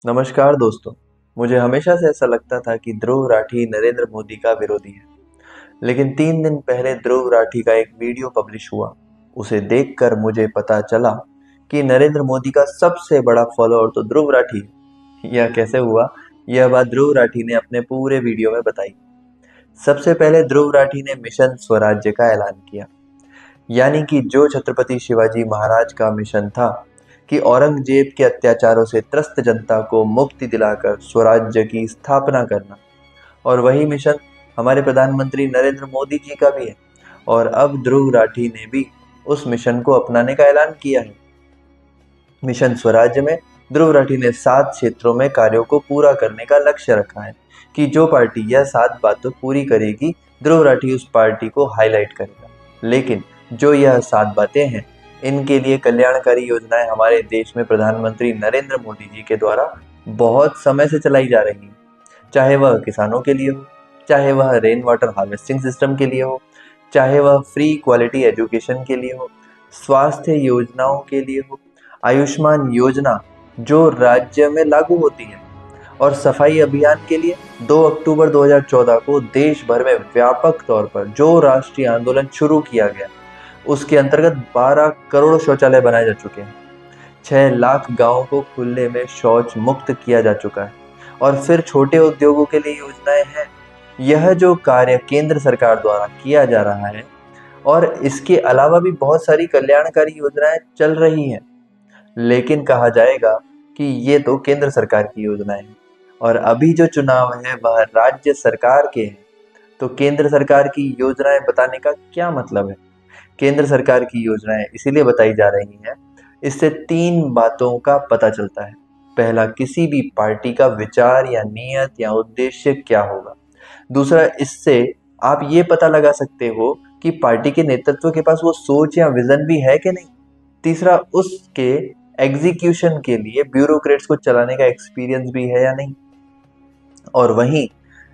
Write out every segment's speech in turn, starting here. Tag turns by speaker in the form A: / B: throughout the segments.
A: नमस्कार दोस्तों। मुझे हमेशा से ऐसा लगता था कि ध्रुव राठी नरेंद्र मोदी का विरोधी है। लेकिन 3 दिन पहले ध्रुव राठी का एक वीडियो पब्लिश हुआ। उसे देखकर मुझे पता चला कि नरेंद्र मोदी का सबसे बड़ा फॉलोअर तो ध्रुव राठी है। यह कैसे हुआ? यह बात ध्रुव राठी ने अपने पूरे वीडियो में बताई। सबसे पहले ध्रुव राठी ने मिशन स्वराज्य का ऐलान किया, यानी कि जो छत्रपति शिवाजी महाराज का मिशन था कि औरंगजेब के अत्याचारों से त्रस्त जनता को मुक्ति दिलाकर स्वराज्य की स्थापना करना। और वही मिशन हमारे प्रधानमंत्री नरेंद्र मोदी जी का भी है। और अब ध्रुव राठी ने भी उस मिशन को अपनाने का ऐलान किया है। मिशन स्वराज्य में ध्रुव राठी ने 7 क्षेत्रों में कार्यों को पूरा करने का लक्ष्य रखा है कि जो पार्टी यह 7 बातों पूरी करेगी, ध्रुव राठी उस पार्टी को हाईलाइट करेगा। लेकिन जो यह 7 बातें हैं, इनके लिए कल्याणकारी योजनाएं हमारे देश में प्रधानमंत्री नरेंद्र मोदी जी के द्वारा बहुत समय से चलाई जा रही हैं। चाहे वह किसानों के लिए हो, चाहे वह रेन वाटर हार्वेस्टिंग सिस्टम के लिए हो, चाहे वह फ्री क्वालिटी एजुकेशन के लिए हो, स्वास्थ्य योजनाओं के लिए हो, आयुष्मान योजना जो राज्य में लागू होती है, और सफाई अभियान के लिए 2 अक्टूबर 2014 को देश भर में व्यापक तौर पर जो राष्ट्रीय आंदोलन शुरू किया गया, उसके अंतर्गत 12 करोड़ शौचालय बनाए जा चुके हैं। 6 लाख गांवों को खुले में शौच मुक्त किया जा चुका है। और फिर छोटे उद्योगों के लिए योजनाएं हैं। यह जो कार्य केंद्र सरकार द्वारा किया जा रहा है, और इसके अलावा भी बहुत सारी कल्याणकारी योजनाएं चल रही हैं। लेकिन कहा जाएगा कि ये तो केंद्र सरकार की योजनाएं हैं, और अभी जो चुनाव है वह राज्य सरकार के हैं। तो केंद्र सरकार की योजनाएं बताने का क्या मतलब है? केंद्र सरकार की योजनाएं इसीलिए बताई जा रही हैं, इससे 3 बातों का पता चलता है। पहला, किसी भी पार्टी का विचार या नियत या उद्देश्य क्या होगा। दूसरा, इससे आप ये पता लगा सकते हो कि पार्टी के नेतृत्व के पास वो सोच या विजन भी है कि नहीं। तीसरा, उसके एग्जीक्यूशन के लिए ब्यूरोक्रेट्स को चलाने का एक्सपीरियंस भी है या नहीं। और वहीं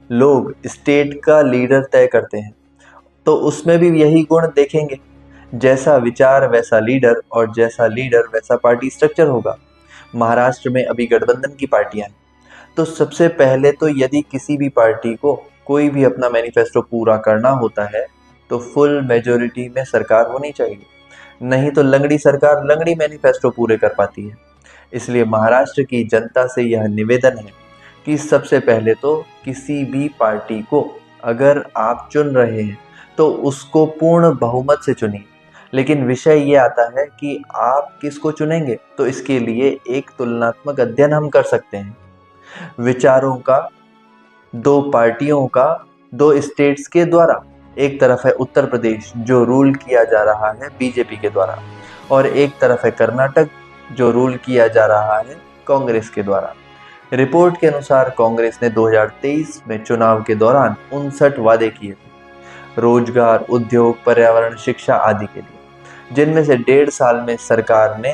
A: लोग स्टेट का लीडर तय करते हैं, तो उसमें भी यही गुण देखेंगे। जैसा विचार वैसा लीडर, और जैसा लीडर वैसा पार्टी स्ट्रक्चर होगा। महाराष्ट्र में अभी गठबंधन की पार्टियां हैं, तो सबसे पहले तो यदि किसी भी पार्टी को कोई भी अपना मैनिफेस्टो पूरा करना होता है, तो फुल मेजोरिटी में सरकार होनी चाहिए। नहीं तो लंगड़ी सरकार लंगड़ी मैनिफेस्टो पूरे कर पाती है। इसलिए महाराष्ट्र की जनता से यह निवेदन है कि सबसे पहले तो किसी भी पार्टी को अगर आप चुन रहे हैं, तो उसको पूर्ण बहुमत से चुनिए। लेकिन विषय ये आता है कि आप किसको चुनेंगे, तो इसके लिए एक तुलनात्मक अध्ययन हम कर सकते हैं। विचारों का, 2 पार्टियों का, 2 स्टेट्स के द्वारा। एक तरफ है उत्तर प्रदेश जो रूल किया जा रहा है बीजेपी के द्वारा, और एक तरफ है कर्नाटक जो रूल किया जा रहा है कांग्रेस के द्वारा। रिपोर्ट के अनुसार कांग्रेस ने 2023 में चुनाव के दौरान 59 वादे किए थे, रोजगार, उद्योग, पर्यावरण, शिक्षा आदि के लिए, जिनमें से 1.5 साल में सरकार ने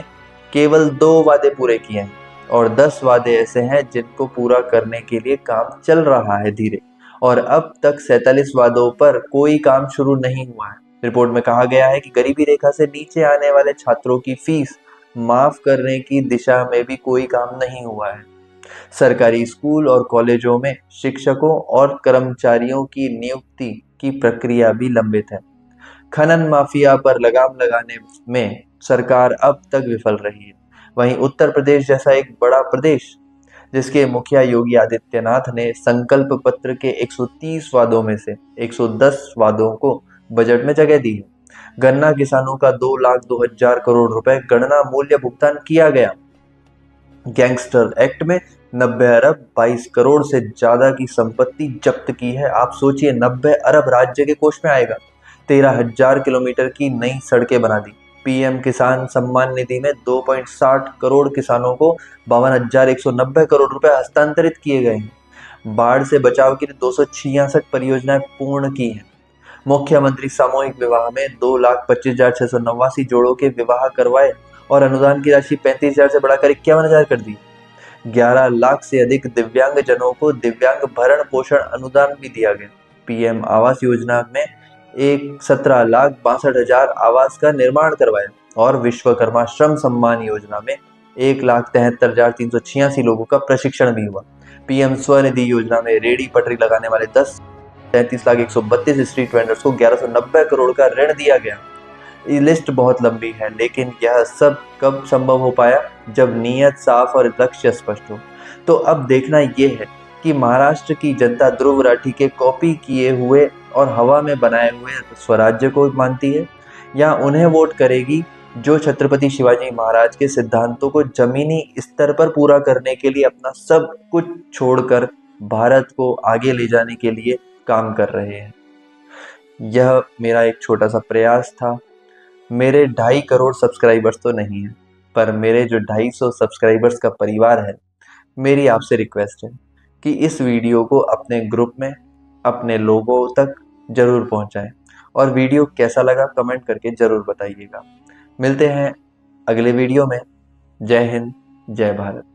A: केवल 2 वादे पूरे किए हैं, और 10 वादे ऐसे हैं जिनको पूरा करने के लिए काम चल रहा है धीरे। और अब तक 47 वादों पर कोई काम शुरू नहीं हुआ है। रिपोर्ट में कहा गया है कि गरीबी रेखा से नीचे आने वाले छात्रों की फीस माफ करने की दिशा में भी कोई काम नहीं हुआ है। सरकारी स्कूल और कॉलेजों में शिक्षकों और कर्मचारियों की नियुक्ति की प्रक्रिया भी लंबित है। खनन माफिया पर लगाम लगाने में सरकार अब तक विफल रही है। वहीं उत्तर प्रदेश जैसा एक बड़ा प्रदेश, जिसके मुखिया योगी आदित्यनाथ ने संकल्प पत्र के 130 वादों में से 110 वादों को बजट में जगह दी है। गन्ना किसानों का 2,02,000 करोड़ रुपए गणना मूल्य भुगतान किया गया। गैंगस्टर एक्ट में 90 अरब 22 करोड़ से ज्यादा की संपत्ति जब्त की है। आप सोचिए, 90 अरब राज्य के कोष में आएगा। 13,000 किलोमीटर की नई सड़कें बना दी। पीएम किसान सम्मान निधि में 2.60 करोड़ किसानों को 52,190 करोड़ रुपए हस्तांतरित किए गए हैं। बाढ़ से बचाव के लिए 266 परियोजनाएं पूर्ण की हैं। मुख्यमंत्री सामूहिक विवाह में 2,25,689 जोड़ों के विवाह करवाए, और अनुदान की राशि 35,000 से बढ़ाकर 51,000 कर दी। 11 लाख से अधिक दिव्यांग जनों को दिव्यांग भरण पोषण अनुदान भी दिया गया। पीएम आवास योजना में 17,62,000 आवास का निर्माण करवाया, और विश्वकर्मा श्रम सम्मान योजना में 1,73,386 लोगों का प्रशिक्षण भी हुआ। पीएम स्वनिधि योजना में रेडी पटरी लगाने वाले 33,132 स्ट्रीट वेंडर्स को 1190 करोड़ का ऋण दिया गया। ये लिस्ट बहुत लंबी है, लेकिन यह सब कब संभव हो पाया? जब नीयत साफ और लक्ष्य स्पष्ट हो। तो अब देखना यह है कि महाराष्ट्र की जनता ध्रुव राठी के कॉपी किए हुए और हवा में बनाए हुए स्वराज्य को मानती है, या उन्हें वोट करेगी जो छत्रपति शिवाजी महाराज के सिद्धांतों को जमीनी स्तर पर पूरा करने के लिए अपना सब कुछ छोड़कर भारत को आगे ले जाने के लिए काम कर रहे हैं। यह मेरा एक छोटा सा प्रयास था। मेरे 2.5 करोड़ सब्सक्राइबर्स तो नहीं है, पर मेरे जो 250 सब्सक्राइबर्स का परिवार है, मेरी आपसे रिक्वेस्ट है कि इस वीडियो को अपने ग्रुप में अपने लोगों तक जरूर पहुंचाएं, और वीडियो कैसा लगा कमेंट करके जरूर बताइएगा। मिलते हैं अगले वीडियो में। जय हिंद, जय भारत।